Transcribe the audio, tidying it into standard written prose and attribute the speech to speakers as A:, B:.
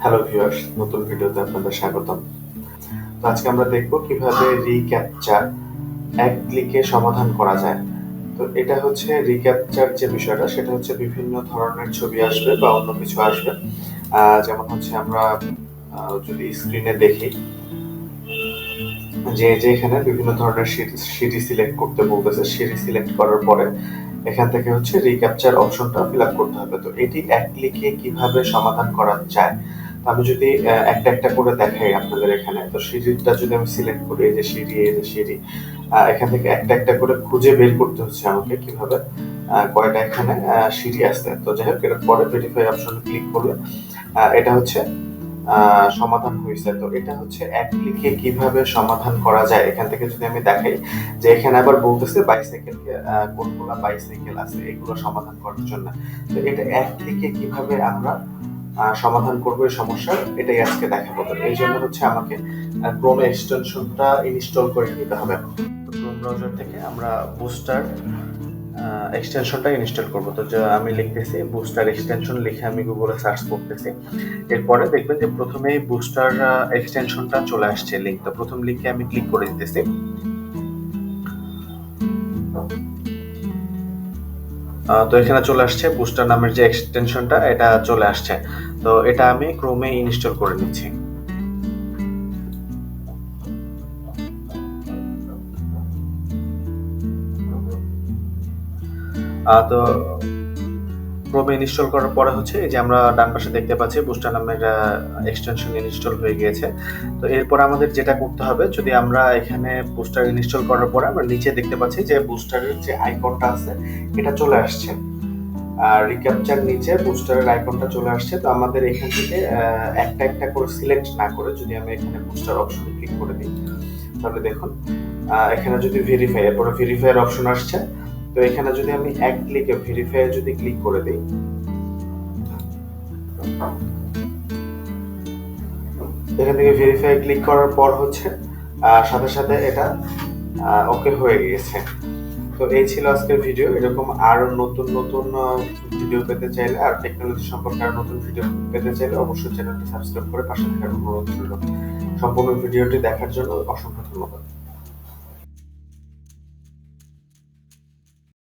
A: Hello viewers, নতুন ভিডিওতে আপনাদের স্বাগতম। তো আজকে আমরা দেখব কিভাবে রিক্যাপচা এক ক্লিকে সমাধান করা যায়। তো এটা হচ্ছে রিক্যাপচার যে বিষয়টা, সেটা হচ্ছে বিভিন্ন ধরনের ছবি আসবে বা অন্য কিছু আসবে। যেমন হচ্ছে আমরা যদি স্ক্রিনে দেখি যে এখানে বিভিন্ন ধরনের সিঁড়ি সিলেক্ট করতে বলতেছে। সিঁড়ি সিলেক্ট করার পরে এখান থেকে হচ্ছে রিক্যাপচার অপশনটা ফিল আপ করতে হবে। তো এটি এক ক্লিকে কিভাবে সমাধান করা যায়, আমি যদি একটা একটা করে দেখাই আপনাদের এখানে। তো সিঁড়িটা যদি আমি সিলেক্ট করি, এই যে সিঁড়ি, এখান থেকে একটা একটা করে খুঁজে বের করতে হচ্ছে আমাকে কিভাবে কয়টা এখানে সিঁড়ি আছে। তো যাই হোক, এর পরে ভেরিফাই অপশনে ক্লিক করলে এটা হচ্ছে সমাধান হয়েছে। তো এটা হচ্ছে এক ক্লিকে কিভাবে সমাধান করা যায়। এখান থেকে যদি আমি দেখাই যে এখানে আবার বলতেছে বাইসাইকেল, কোনগুলা বাইসাইকেল আছে এগুলো সমাধান করার জন্য। তো এটা এক ক্লিকে কিভাবে আমরা সমাধান করবো এই সমস্যার, এটাই আজকে দেখাবো। তো এই জন্য হচ্ছে আমাকে ক্রোম এক্সটেনশনটা ইনস্টল করে নিতে হবে। ক্রোম ব্রাউজার থেকে আমরা বুস্টার এক্সটেনশনটা ইনস্টল করবো। তো আমি লিখতেছি বুস্টার এক্সটেনশন, লিখে আমি গুগলে সার্চ করতেছি। এরপরে দেখবেন যে প্রথমেই বুস্টার এক্সটেনশনটা চলে আসছে লিঙ্ক। তো প্রথম লিঙ্কে আমি ক্লিক করে দিতেছি। তো এখানে চলে আসছে বুস্টার নামের যে এক্সটেনশনটা, এটা চলে আসছে। তো এটা আমি ক্রোমে ইনস্টল করে নিচ্ছি। তো ক্রোমে ইনস্টল করার পরে হচ্ছে এই যে আমরা ডান পাশে দেখতে পাচ্ছি বুস্টার নামের এক্সটেনশন ইনস্টল হয়ে গিয়েছে। তো এরপর আমাদের যেটা করতে হবে, যদি আমরা এখানে বুস্টার ইনস্টল করার পরে আমরা নিচে দেখতে পাচ্ছি যে বুস্টারের যে আইকনটা আছে এটা চলে আসছে। আর রিক্যাপচার নিচে বুস্টারের আইকনটা চলে আসছে। তো আমাদের এখান থেকে একটা একটা করে সিলেক্ট না করে যদি আমি এখানে বুস্টার অপশনে ক্লিক করে দিই, তাহলে দেখুন এখানে যদি ভেরিফাই, এরপরে ভেরিফাইয়ের অপশন আসছে। তো এখানে যদি আমি এক ক্লিকে ভেরিফাই যদি ক্লিক করে দিই, এখান থেকে ভেরিফাই ক্লিক করার পর হচ্ছে সাথে সাথে এটা ওকে হয়ে গিয়েছে। তো এই ছিল আজকের ভিডিও। এরকম আরো নতুন নতুন ভিডিও পেতে চাইলে, আর টেকনোলজি সম্পর্কে আরো নতুন ভিডিও পেতে চাইলে অবশ্যই চ্যানেলটি সাবস্ক্রাইব করে পাশে থাকার অনুরোধ রইল। সম্পূর্ণ ভিডিওটি দেখার জন্য অসংখ্য ধন্যবাদ।